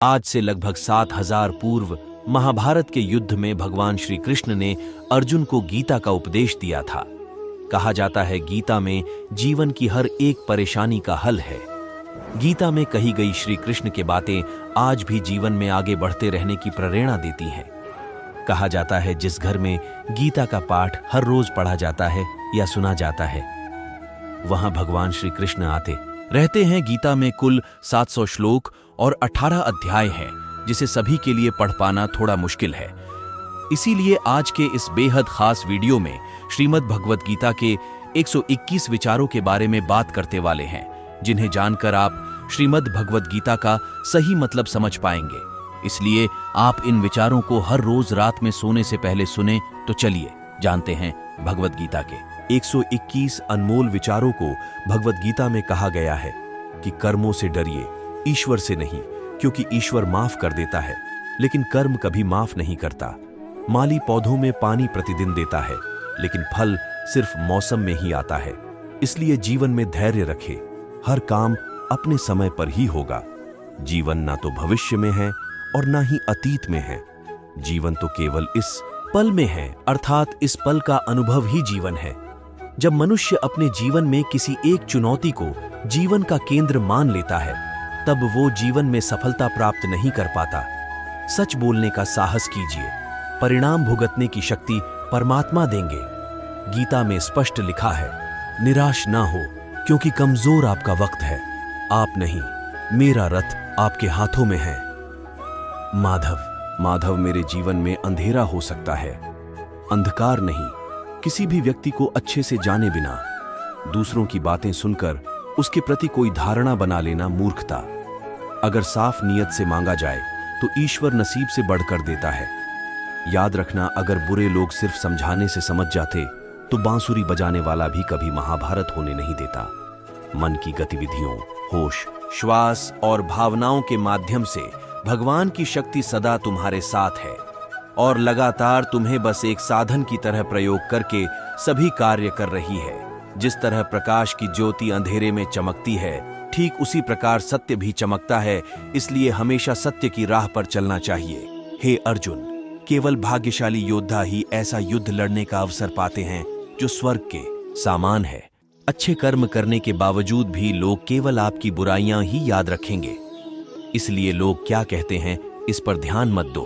आज से लगभग 7000 पूर्व महाभारत के युद्ध में भगवान श्री कृष्ण ने अर्जुन को गीता का उपदेश दिया था। कहा जाता है गीता में जीवन की हर एक परेशानी का हल है। गीता में कही गई श्री कृष्ण की बातें आज भी जीवन में आगे बढ़ते रहने की प्रेरणा देती हैं। कहा जाता है जिस घर में गीता का पाठ हर रोज पढ़ा जाता है या सुना जाता है, वहां भगवान श्री कृष्ण आते रहते हैं। गीता में कुल 700 श्लोक और 18 अध्याय हैं, जिसे सभी के लिए पढ़ पाना थोड़ा मुश्किल है। इसीलिए आज के इस बेहद खास वीडियो में श्रीमद् भगवत गीता के 121 विचारों के बारे में बात करते वाले हैं, जिन्हें जानकर आप श्रीमद् भगवत गीता का सही मतलब समझ पाएंगे। इसलिए आप इन विचारों को हर रोज रात में सोने से पहले सुने। तो चलिए जानते हैं भगवत गीता के 121 अनमोल विचारों को। भगवत गीता में कहा गया है कि कर्मों से डरिए, ईश्वर से नहीं, क्योंकि ईश्वर माफ कर देता है लेकिन कर्म कभी माफ नहीं करता। माली पौधों में पानी प्रतिदिन देता है लेकिन फल सिर्फ मौसम में ही आता है। इसलिए जीवन में धैर्य रखे, हर काम अपने समय पर ही होगा। जीवन ना तो भविष्य में है और ना ही अतीत में है, जीवन तो केवल इस पल में है, अर्थात इस पल का अनुभव ही जीवन है। जब मनुष्य अपने जीवन में किसी एक चुनौती को जीवन का केंद्र मान लेता है, तब वो जीवन में सफलता प्राप्त नहीं कर पाता। सच बोलने का साहस कीजिए, परिणाम भुगतने की शक्ति परमात्मा देंगे। गीता में स्पष्ट लिखा है, निराश ना हो क्योंकि कमजोर आपका वक्त है, आप नहीं, मेरा रथ आपके हाथों में है। माधव मेरे जीवन में अंधेरा हो सकता है, अंधकार नहीं। किसी भी व्यक्ति को अच्छे से जाने बिना दूसरों की बातें सुनकर उसके प्रति कोई धारणा बना लेना मूर्खता। अगर साफ नियत से मांगा जाए तो ईश्वर नसीब से बढ़कर देता है। याद रखना, अगर बुरे लोग सिर्फ समझाने से समझ जाते तो बांसुरी बजाने वाला भी कभी महाभारत होने नहीं देता। मन की गतिविधियों, होश, श्वास और भावनाओं के माध्यम से भगवान की शक्ति सदा तुम्हारे साथ है और लगातार तुम्हें बस एक साधन की तरह प्रयोग करके सभी कार्य कर रही है। जिस तरह प्रकाश की ज्योति अंधेरे में चमकती है, ठीक उसी प्रकार सत्य भी चमकता है। इसलिए हमेशा सत्य की राह पर चलना चाहिए। हे अर्जुन, केवल भाग्यशाली योद्धा ही ऐसा युद्ध लड़ने का अवसर पाते हैं जो स्वर्ग के समान है। अच्छे कर्म करने के बावजूद भी लोग केवल आपकी बुराइयां ही याद रखेंगे। इसलिए लोग क्या कहते हैं, इस पर ध्यान मत दो,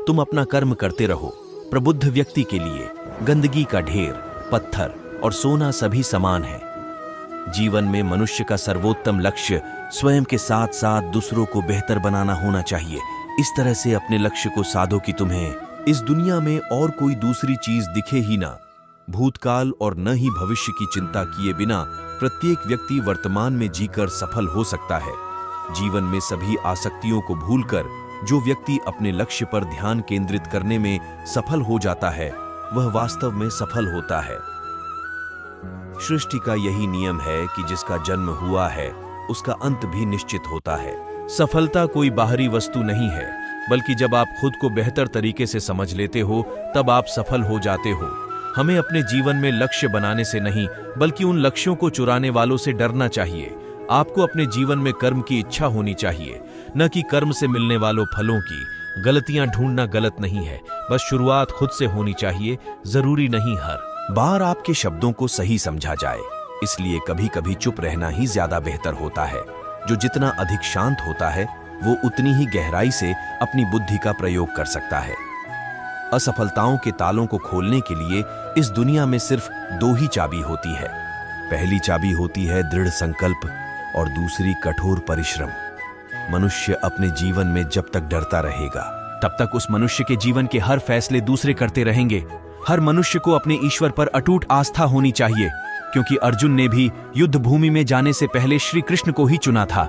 तुम अपना कर्म करते रहो। प्रबुद्ध व्यक्ति के लिए गंदगी का ढेर, पत्थर और सोना सभी समान है। जीवन में मनुष्य का सर्वोत्तम लक्ष्य स्वयं के साथ साथ दूसरों को बेहतर बनाना होना चाहिए। इस तरह से अपने लक्ष्य को साधो कि तुम्हें इस दुनिया में और कोई दूसरी चीज दिखे ही ना। भूतकाल और न ही भविष्य की चिंता किए बिना प्रत्येक व्यक्ति वर्तमान में जीकर सफल हो सकता है। जीवन में सभी आसक्तियों को भूलकर जो व्यक्ति अपने लक्ष्य पर ध्यान केंद्रित करने में सफल हो जाता है, वह वास्तव में सफल होता है। सृष्टि का यही नियम है कि जिसका जन्म हुआ है उसका अंत भी निश्चित होता है। सफलता कोई बाहरी वस्तु नहीं है, बल्कि जब आप खुद को बेहतर तरीके से समझ लेते हो तब आप सफल हो जाते हो। हमें अपने जीवन में लक्ष्य बनाने से नहीं, बल्कि उन लक्ष्यों को चुराने वालों से डरना चाहिए। आपको अपने जीवन में कर्म की इच्छा होनी चाहिए, न कि कर्म से मिलने वालों फलों की। गलतियां ढूंढना गलत नहीं है, बस शुरुआत खुद से होनी चाहिए। जरूरी नहीं हर बार आपके शब्दों को सही समझा जाए, इसलिए कभी कभी चुप रहना ही ज्यादा बेहतर होता है। जो जितना अधिक शांत होता है, वो उतनी ही गहराई से अपनी बुद्धि का प्रयोग कर सकता है। असफलताओं के तालों को खोलने के लिए इस दुनिया में सिर्फ दो ही चाबी होती है। पहली चाबी होती है दृढ़ संकल्प और दूसरी कठोर परिश्रम। मनुष्य अपने जीवन में जब तक डरता रहेगा, तब तक उस मनुष्य के जीवन के हर फैसले दूसरे करते रहेंगे। हर मनुष्य को अपने ईश्वर पर अटूट आस्था होनी चाहिए, क्योंकि अर्जुन ने भी युद्ध भूमि में जाने से पहले श्री कृष्ण को ही चुना था।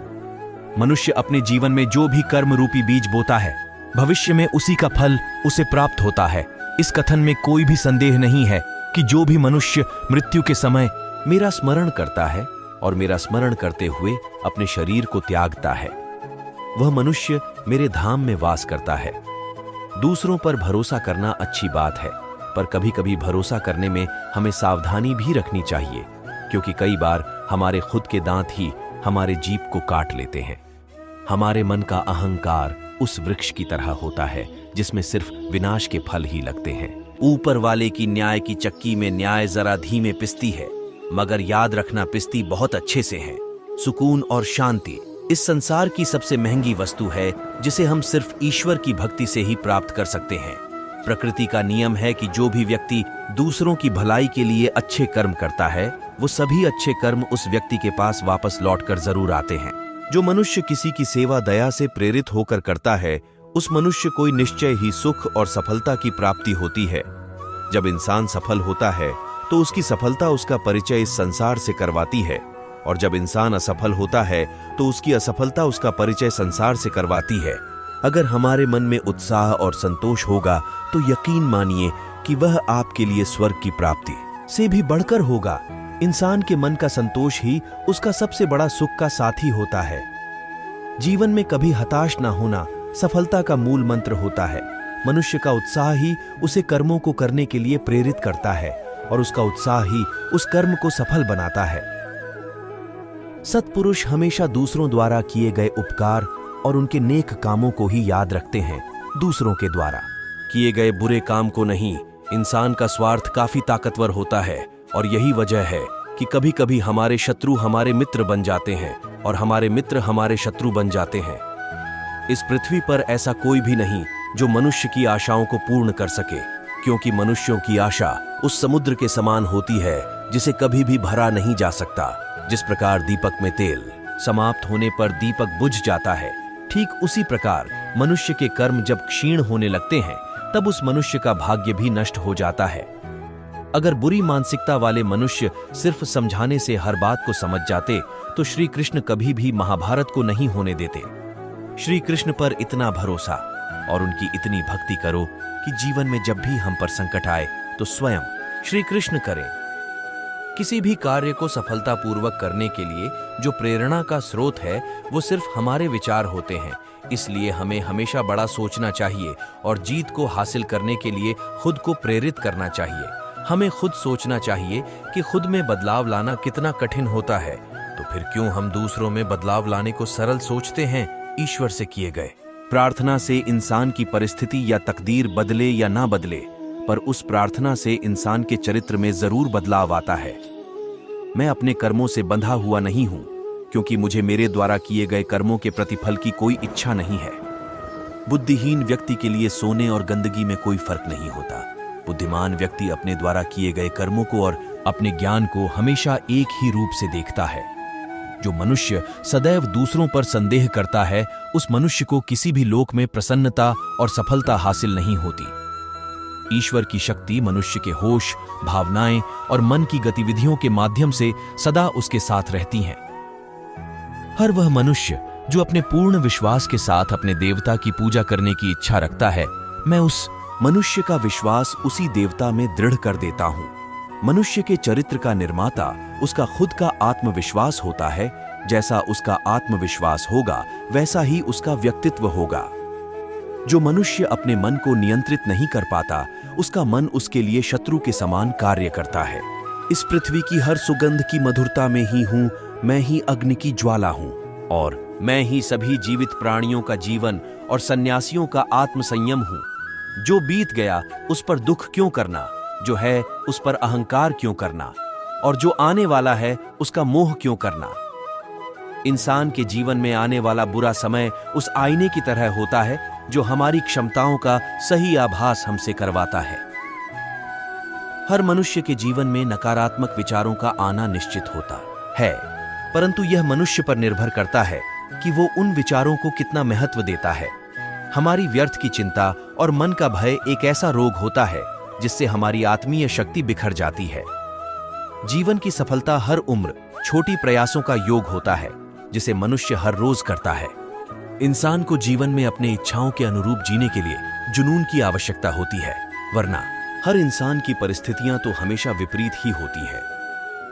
मनुष्य अपने जीवन में जो भी कर्म रूपी बीज बोता है, भविष्य में उसी का फल उसे प्राप्त होता है। इस कथन में कोई भी संदेह नहीं है कि जो भी मनुष्य मृत्यु के समय मेरा स्मरण करता है और मेरा स्मरण करते हुए अपने शरीर को त्यागता है, वह मनुष्य मेरे धाम में वास करता है। दूसरों पर भरोसा करना अच्छी बात है, पर कभी कभी भरोसा करने में हमें सावधानी भी रखनी चाहिए, क्योंकि कई बार हमारे खुद के दांत ही हमारे जीभ को काट लेते हैं। हमारे मन का अहंकार उस वृक्ष की तरह होता है जिसमें सिर्फ विनाश के फल ही लगते हैं। ऊपर वाले की न्याय की चक्की में न्याय जरा धीमे पिसती है, मगर याद रखना पिसती बहुत अच्छे से है। सुकून और शांति इस संसार की सबसे महंगी वस्तु है जिसे हम सिर्फ ईश्वर की भक्ति से ही प्राप्त कर सकते हैं। प्रकृति का नियम है कि जो भी व्यक्ति दूसरों की भलाई के लिए अच्छे कर्म करता है, वो सभी अच्छे कर्म उस व्यक्ति के पास वापस लौटकर जरूर आते हैं। जो मनुष्य किसी की सेवा दया से प्रेरित होकर करता है, उस मनुष्य को निश्चय ही सुख और सफलता की प्राप्ति होती है। जब इंसान सफल होता है तो उसकी सफलता उसका परिचय इस संसार से करवाती है, और जब इंसान असफल होता है तो उसकी असफलता उसका परिचय संसार से करवाती है। अगर हमारे मन में उत्साह और संतोष होगा तो यकीन मानिए कि वह आपके लिए स्वर्ग की प्राप्ति से भी बढ़कर होगा। इंसान के मन का संतोष ही उसका सबसे बड़ा सुख का साथी होता है। जीवन में कभी हताश ना होना सफलता का मूल मंत्र होता है। मनुष्य का उत्साह ही उसे कर्मों को करने के लिए प्रेरित करता है, और उसका उत्साह ही उस कर्म को सफल बनाता है। सत्पुरुष हमेशा दूसरों द्वारा किए गए उपकार और उनके नेक कामों को ही याद रखते हैं, दूसरों के द्वारा किए गए बुरे काम को नहीं। इंसान का स्वार्थ काफी ताकतवर होता है, और यही वजह है कि कभी कभी हमारे शत्रु हमारे मित्र बन जाते हैं और हमारे मित्र हमारे शत्रु बन जाते हैं। इस पृथ्वी पर ऐसा कोई भी नहीं जो मनुष्य की आशाओं को पूर्ण कर सके, क्योंकि मनुष्यों की आशा उस समुद्र के समान होती है जिसे कभी भी भरा नहीं जा सकता। जिस प्रकार दीपक में तेल समाप्त होने पर दीपक बुझ जाता है, ठीक उसी प्रकार मनुष्य के कर्म जब क्षीण होने लगते हैं तब उस मनुष्य का भाग्य भी नष्ट हो जाता है। अगर बुरी मानसिकता वाले मनुष्य सिर्फ समझाने से हर बात को समझ जाते तो श्री कृष्ण कभी भी महाभारत को नहीं होने देते। श्री कृष्ण पर इतना भरोसा और उनकी इतनी भक्ति करो कि जीवन में जब भी हम पर संकट आए तो स्वयं श्री कृष्ण करें। किसी भी कार्य को सफलतापूर्वक करने के लिए जो प्रेरणा का स्रोत है वो सिर्फ हमारे विचार होते हैं। इसलिए हमें हमेशा बड़ा सोचना चाहिए और जीत को हासिल करने के लिए खुद को प्रेरित करना चाहिए। हमें खुद सोचना चाहिए कि खुद में बदलाव लाना कितना कठिन होता है, तो फिर क्यों हम दूसरों में बदलाव लाने को सरल सोचते हैं। ईश्वर से किए गए प्रार्थना से इंसान की परिस्थिति या तकदीर बदले या ना बदले, पर उस प्रार्थना से इंसान के चरित्र में जरूर बदलाव आता है। मैं अपने कर्मों से बंधा हुआ नहीं हूं, क्योंकि मुझे मेरे द्वारा किए गए कर्मों के प्रतिफल की कोई इच्छा नहीं है। बुद्धिहीन व्यक्ति के लिए सोने और गंदगी में कोई फर्क नहीं होता। बुद्धिमान व्यक्ति अपने द्वारा किए गए कर्मों को और अपने ज्ञान को हमेशा एक ही रूप से देखता है। जो मनुष्य सदैव दूसरों पर संदेह करता है, उस मनुष्य को किसी भी लोक में प्रसन्नता और सफलता हासिल नहीं होती। ईश्वर की शक्ति मनुष्य के होश, भावनाएं और मन की गतिविधियों के माध्यम से सदा उसके साथ रहती हैं। हर वह मनुष्य जो अपने पूर्ण विश्वास के साथ अपने देवता की पूजा करने की इच्छा रखता है, मैं उस मनुष्य का विश्वास उसी देवता में दृढ़ कर देता हूं। मनुष्य के चरित्र का निर्माता उसका खुद का आत्मविश्वास होता है। जैसा उसका आत्मविश्वास होगा वैसा ही उसका व्यक्तित्व होगा। जो मनुष्य अपने मन को नियंत्रित नहीं कर पाता, उसका मन उसके लिए शत्रु के समान कार्य करता है। इस पृथ्वी की हर सुगंध की मधुरता में ही हूं, मैं ही अग्नि की ज्वाला हूं, और मैं ही सभी जीवित प्राणियों का जीवन और सन्यासियों का आत्मसंयम हूं। जो बीत गया उस पर दुख क्यों करना, जो है उस पर अहंकार क्यों करना, और जो आने वाला है उसका मोह क्यों करना। इंसान के जीवन में आने वाला बुरा समय उस आईने की तरह होता है जो हमारी क्षमताओं का सही आभास हमसे करवाता है। हर मनुष्य के जीवन में नकारात्मक विचारों का आना निश्चित होता है, परंतु यह मनुष्य पर निर्भर करता है कि वो उन विचारों को कितना महत्व देता है। हमारी व्यर्थ की चिंता और मन का भय एक ऐसा रोग होता है जिससे हमारी आत्मीय शक्ति बिखर जाती है। जीवन की सफलता हर उम्र छोटी प्रयासों का योग होता है जिसे मनुष्य हर रोज करता है। इंसान को जीवन में अपने इच्छाओं के अनुरूप जीने के लिए जुनून की आवश्यकता होती है, वरना हर इंसान की परिस्थितियां तो हमेशा विपरीत ही होती है।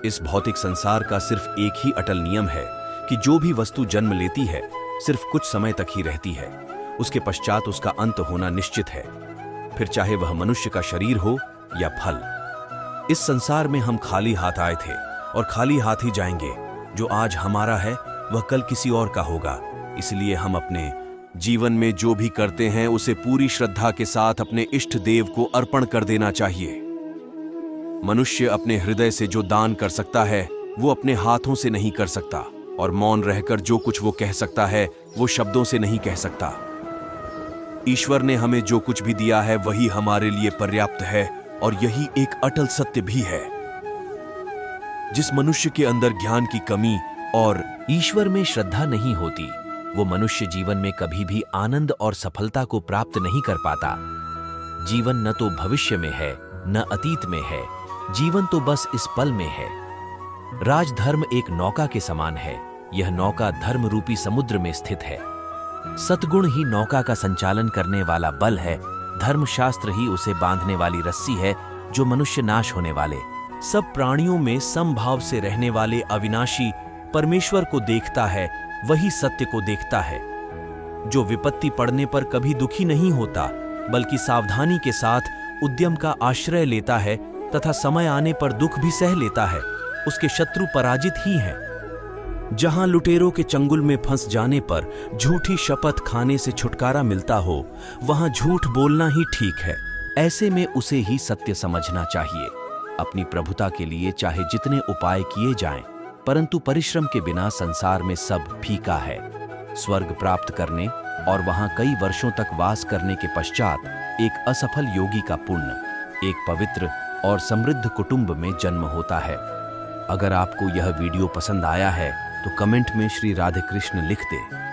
इस भौतिक संसार का सिर्फ एक ही अटल नियम है कि जो भी वस्तु जन्म लेती है सिर्फ कुछ समय तक ही रहती है, उसके पश्चात उसका अंत होना निश्चित है, फिर चाहे वह मनुष्य का शरीर हो या फल। इस संसार में हम खाली हाथ आए थे और खाली हाथ ही जाएंगे। जो आज हमारा है वह कल किसी और का होगा। इसलिए हम अपने जीवन में जो भी करते हैं उसे पूरी श्रद्धा के साथ अपने इष्ट देव को अर्पण कर देना चाहिए। मनुष्य अपने हृदय से जो दान कर सकता है वो अपने हाथों से नहीं कर सकता, और मौन रहकर जो कुछ वो कह सकता है वो शब्दों से नहीं कह सकता। ईश्वर ने हमें जो कुछ भी दिया है वही हमारे लिए पर्याप्त है, और यही एक अटल सत्य भी है। जिस मनुष्य के अंदर ज्ञान की कमी और ईश्वर में श्रद्धा नहीं होती, वो मनुष्य जीवन में कभी भी आनंद और सफलता को प्राप्त नहीं कर पाता। जीवन न तो भविष्य में है न अतीत में है, जीवन तो बस इस पल में है। राजधर्म एक नौका के समान है। यह नौका धर्म रूपी समुद्र में स्थित है। सद्गुण ही नौका का संचालन करने वाला बल है। धर्मशास्त्र ही उसे बांधने वाली रस्सी है जो मनुष्य नाश होने वाले सब प्राणियों में समभाव से रहने वाले अविनाशी परमेश्वर को देखता है, वही सत्य को देखता है। जो विपत्ति पड़ने पर कभी दुखी नहीं होता, बल्कि सावधानी के साथ उद्यम का आश्रय लेता है तथा समय आने पर दुख भी सह लेता है, उसके शत्रु पराजित ही हैं। जहां लुटेरों के चंगुल में फंस जाने पर झूठी शपथ खाने से छुटकारा मिलता हो, वहां झूठ बोलना ही ठीक है। ऐसे में उसे ही सत्य समझना चाहिए। अपनी प्रभुता के लिए चाहे जितने उपाय किए जाएं, परंतु परिश्रम के बिना संसार में सब फीका है। स्वर्ग प्राप्त करने और वहां कई वर्षों तक वास करने के पश्चात एक असफल योगी का पुण्य एक पवित्र और समृद्ध कुटुंब में जन्म होता है। अगर आपको यह वीडियो पसंद आया है तो कमेंट में श्री राधे कृष्ण लिख दें।